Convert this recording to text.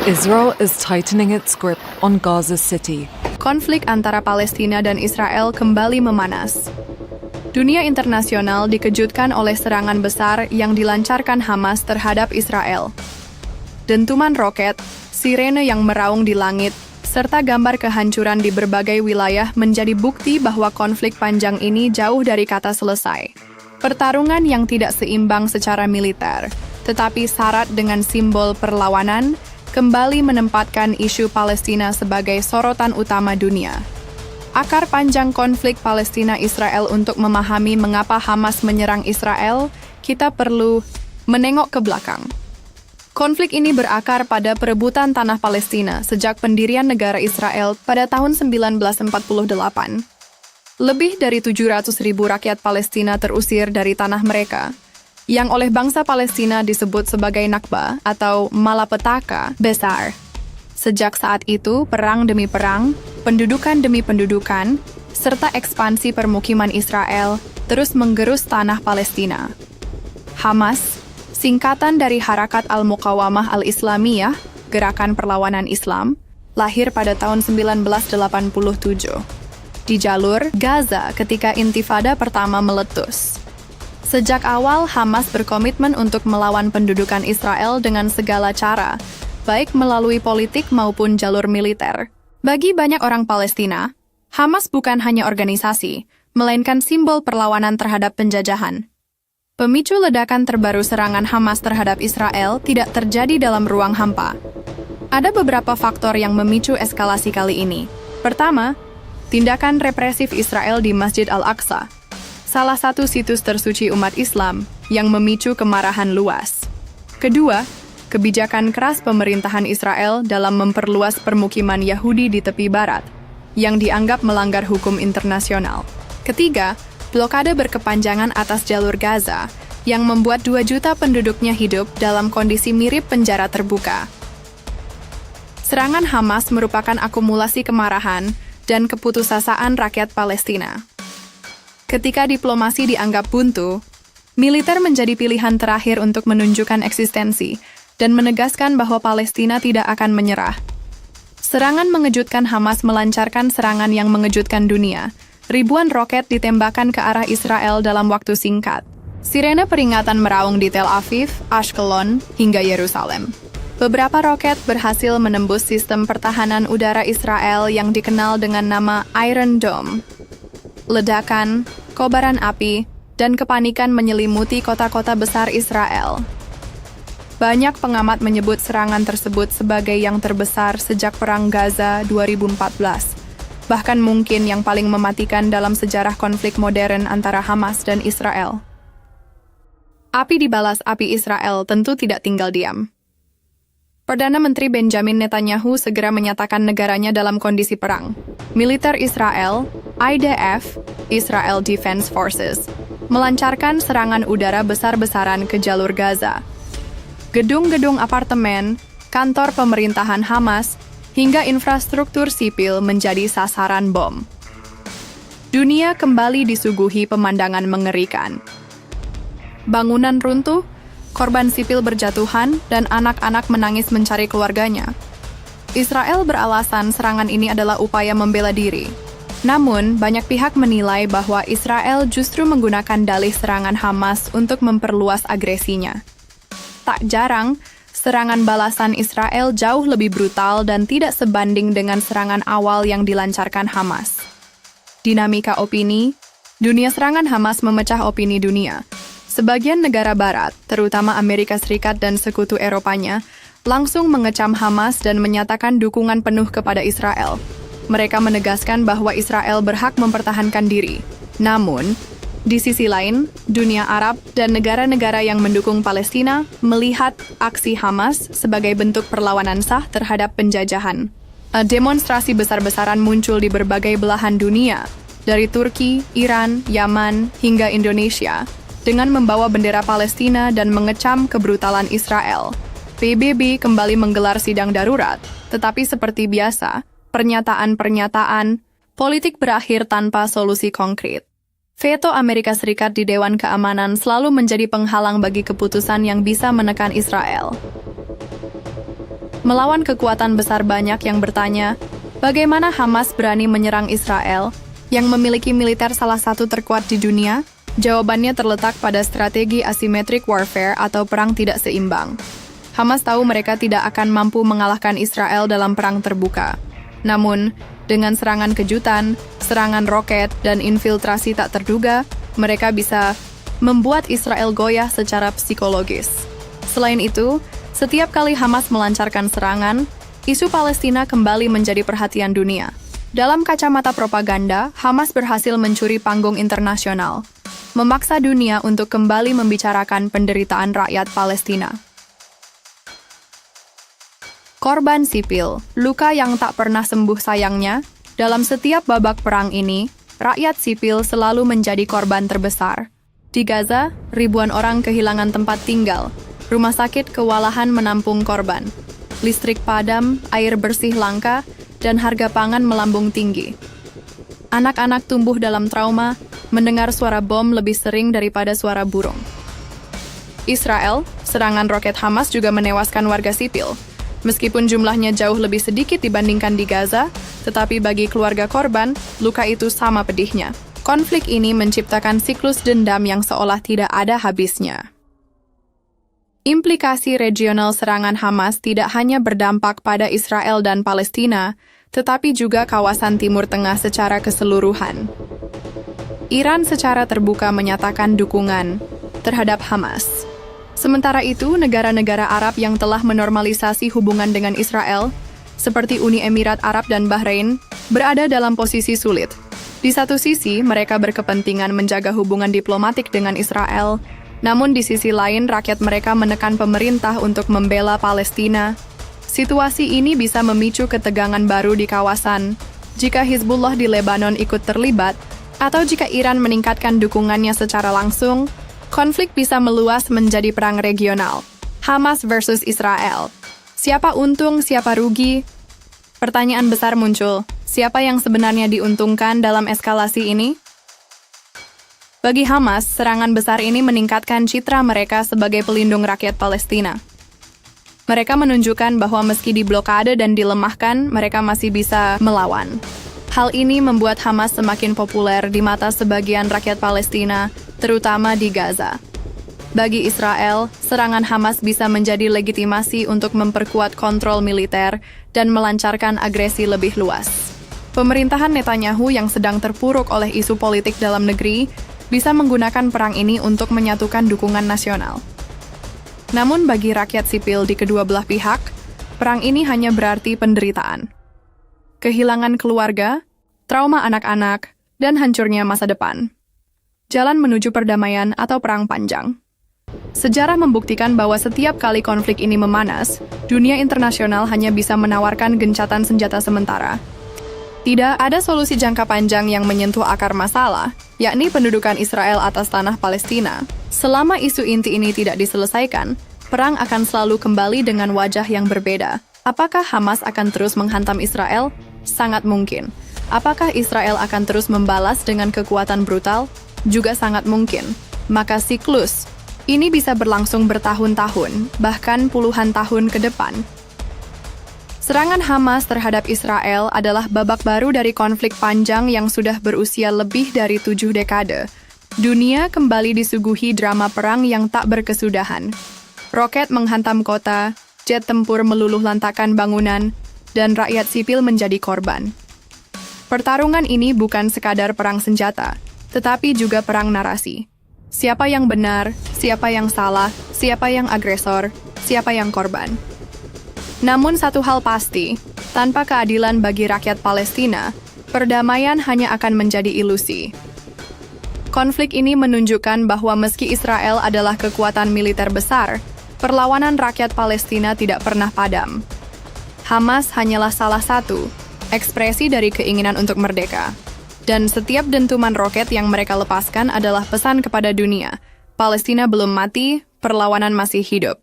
Israel is tightening its grip on Gaza City. Konflik antara Palestina dan Israel kembali memanas. Dunia internasional dikejutkan oleh serangan besar yang dilancarkan Hamas terhadap Israel. Dentuman roket, sirene yang meraung di langit, serta gambar kehancuran di berbagai wilayah menjadi bukti bahwa konflik panjang ini jauh dari kata selesai. Pertarungan yang tidak seimbang secara militer, tetapi syarat dengan simbol perlawanan, kembali menempatkan isu Palestina sebagai sorotan utama dunia. Akar panjang konflik Palestina-Israel. Untuk memahami mengapa Hamas menyerang Israel, kita perlu menengok ke belakang. Konflik ini berakar pada perebutan tanah Palestina sejak pendirian negara Israel pada tahun 1948. Lebih dari 700.000 rakyat Palestina terusir dari tanah mereka, yang oleh bangsa Palestina disebut sebagai Nakba atau malapetaka besar. Sejak saat itu, perang demi perang, pendudukan demi pendudukan, serta ekspansi permukiman Israel terus menggerus tanah Palestina. Hamas, singkatan dari Harakat Al-Muqawamah Al-Islamiyah, Gerakan Perlawanan Islam, lahir pada tahun 1987. Di jalur Gaza ketika Intifada pertama meletus. Sejak awal, Hamas berkomitmen untuk melawan pendudukan Israel dengan segala cara, baik melalui politik maupun jalur militer. Bagi banyak orang Palestina, Hamas bukan hanya organisasi, melainkan simbol perlawanan terhadap penjajahan. Pemicu ledakan terbaru serangan Hamas terhadap Israel tidak terjadi dalam ruang hampa. Ada beberapa faktor yang memicu eskalasi kali ini. Pertama, tindakan represif Israel di Masjid Al-Aqsa, salah satu situs tersuci umat Islam yang memicu kemarahan luas. Kedua, kebijakan keras pemerintahan Israel dalam memperluas permukiman Yahudi di tepi barat, yang dianggap melanggar hukum internasional. Ketiga, blokade berkepanjangan atas jalur Gaza, yang membuat 2 juta penduduknya hidup dalam kondisi mirip penjara terbuka. Serangan Hamas merupakan akumulasi kemarahan dan keputusasaan rakyat Palestina. Ketika diplomasi dianggap buntu, militer menjadi pilihan terakhir untuk menunjukkan eksistensi dan menegaskan bahwa Palestina tidak akan menyerah. Serangan mengejutkan. Hamas melancarkan serangan yang mengejutkan dunia. Ribuan roket ditembakkan ke arah Israel dalam waktu singkat. Sirene peringatan meraung di Tel Aviv, Ashkelon, hingga Yerusalem. Beberapa roket berhasil menembus sistem pertahanan udara Israel yang dikenal dengan nama Iron Dome. Ledakan, kobaran api, dan kepanikan menyelimuti kota-kota besar Israel. Banyak pengamat menyebut serangan tersebut sebagai yang terbesar sejak Perang Gaza 2014, bahkan mungkin yang paling mematikan dalam sejarah konflik modern antara Hamas dan Israel. Api dibalas api. Israel tentu tidak tinggal diam. Perdana Menteri Benjamin Netanyahu segera menyatakan negaranya dalam kondisi perang. Militer Israel, IDF, Israel Defense Forces, melancarkan serangan udara besar-besaran ke jalur Gaza. Gedung-gedung apartemen, kantor pemerintahan Hamas, hingga infrastruktur sipil menjadi sasaran bom. Dunia kembali disuguhi pemandangan mengerikan. Bangunan runtuh, korban sipil berjatuhan, dan anak-anak menangis mencari keluarganya. Israel beralasan serangan ini adalah upaya membela diri. Namun, banyak pihak menilai bahwa Israel justru menggunakan dalih serangan Hamas untuk memperluas agresinya. Tak jarang, serangan balasan Israel jauh lebih brutal dan tidak sebanding dengan serangan awal yang dilancarkan Hamas. Dinamika opini, dunia serangan Hamas memecah opini dunia. Sebagian negara barat, terutama Amerika Serikat dan sekutu Eropanya, langsung mengecam Hamas dan menyatakan dukungan penuh kepada Israel. Mereka menegaskan bahwa Israel berhak mempertahankan diri. Namun, di sisi lain, dunia Arab dan negara-negara yang mendukung Palestina melihat aksi Hamas sebagai bentuk perlawanan sah terhadap penjajahan. Demonstrasi besar-besaran muncul di berbagai belahan dunia, dari Turki, Iran, Yaman, hingga Indonesia, dengan membawa bendera Palestina dan mengecam kebrutalan Israel. PBB kembali menggelar sidang darurat, tetapi seperti biasa, pernyataan-pernyataan, politik berakhir tanpa solusi konkret. Veto Amerika Serikat di Dewan Keamanan selalu menjadi penghalang bagi keputusan yang bisa menekan Israel. Melawan kekuatan besar banyak yang bertanya, bagaimana Hamas berani menyerang Israel yang memiliki militer salah satu terkuat di dunia? Jawabannya terletak pada strategi asymmetric warfare atau perang tidak seimbang. Hamas tahu mereka tidak akan mampu mengalahkan Israel dalam perang terbuka. Namun, dengan serangan kejutan, serangan roket, dan infiltrasi tak terduga, mereka bisa membuat Israel goyah secara psikologis. Selain itu, setiap kali Hamas melancarkan serangan, isu Palestina kembali menjadi perhatian dunia. Dalam kacamata propaganda, Hamas berhasil mencuri panggung internasional, memaksa dunia untuk kembali membicarakan penderitaan rakyat Palestina. Korban sipil, luka yang tak pernah sembuh sayangnya, dalam setiap babak perang ini, rakyat sipil selalu menjadi korban terbesar. Di Gaza, ribuan orang kehilangan tempat tinggal, rumah sakit kewalahan menampung korban, listrik padam, air bersih langka, dan harga pangan melambung tinggi. Anak-anak tumbuh dalam trauma, mendengar suara bom lebih sering daripada suara burung. Israel, serangan roket Hamas juga menewaskan warga sipil. Meskipun jumlahnya jauh lebih sedikit dibandingkan di Gaza, tetapi bagi keluarga korban, luka itu sama pedihnya. Konflik ini menciptakan siklus dendam yang seolah tidak ada habisnya. Implikasi regional serangan Hamas tidak hanya berdampak pada Israel dan Palestina, tetapi juga kawasan Timur Tengah secara keseluruhan. Iran secara terbuka menyatakan dukungan terhadap Hamas. Sementara itu, negara-negara Arab yang telah menormalisasi hubungan dengan Israel, seperti Uni Emirat Arab dan Bahrain, berada dalam posisi sulit. Di satu sisi, mereka berkepentingan menjaga hubungan diplomatik dengan Israel, namun di sisi lain, rakyat mereka menekan pemerintah untuk membela Palestina. Situasi ini bisa memicu ketegangan baru di kawasan, jika Hizbullah di Lebanon ikut terlibat, atau jika Iran meningkatkan dukungannya secara langsung. Konflik bisa meluas menjadi perang regional. Hamas versus Israel. Siapa untung, siapa rugi? Pertanyaan besar muncul. Siapa yang sebenarnya diuntungkan dalam eskalasi ini? Bagi Hamas, serangan besar ini meningkatkan citra mereka sebagai pelindung rakyat Palestina. Mereka menunjukkan bahwa meski diblokade dan dilemahkan, mereka masih bisa melawan. Hal ini membuat Hamas semakin populer di mata sebagian rakyat Palestina, terutama di Gaza. Bagi Israel, serangan Hamas bisa menjadi legitimasi untuk memperkuat kontrol militer dan melancarkan agresi lebih luas. Pemerintahan Netanyahu yang sedang terpuruk oleh isu politik dalam negeri bisa menggunakan perang ini untuk menyatukan dukungan nasional. Namun bagi rakyat sipil di kedua belah pihak, perang ini hanya berarti penderitaan. Kehilangan keluarga, trauma anak-anak, dan hancurnya masa depan. Jalan menuju perdamaian atau perang panjang. Sejarah membuktikan bahwa setiap kali konflik ini memanas, dunia internasional hanya bisa menawarkan gencatan senjata sementara. Tidak ada solusi jangka panjang yang menyentuh akar masalah, yakni pendudukan Israel atas tanah Palestina. Selama isu inti ini tidak diselesaikan, perang akan selalu kembali dengan wajah yang berbeda. Apakah Hamas akan terus menghantam Israel? Sangat mungkin. Apakah Israel akan terus membalas dengan kekuatan brutal? Juga sangat mungkin. Maka siklus ini bisa berlangsung bertahun-tahun, bahkan puluhan tahun ke depan. Serangan Hamas terhadap Israel adalah babak baru dari konflik panjang yang sudah berusia lebih dari 7 dekade. Dunia kembali disuguhi drama perang yang tak berkesudahan. Roket menghantam kota, jet tempur meluluh lantakan bangunan, dan rakyat sipil menjadi korban. Pertarungan ini bukan sekadar perang senjata, tetapi juga perang narasi. Siapa yang benar, siapa yang salah, siapa yang agresor, siapa yang korban. Namun satu hal pasti, tanpa keadilan bagi rakyat Palestina, perdamaian hanya akan menjadi ilusi. Konflik ini menunjukkan bahwa meski Israel adalah kekuatan militer besar, perlawanan rakyat Palestina tidak pernah padam. Hamas hanyalah salah satu ekspresi dari keinginan untuk merdeka. Dan setiap dentuman roket yang mereka lepaskan adalah pesan kepada dunia. Palestina belum mati, perlawanan masih hidup.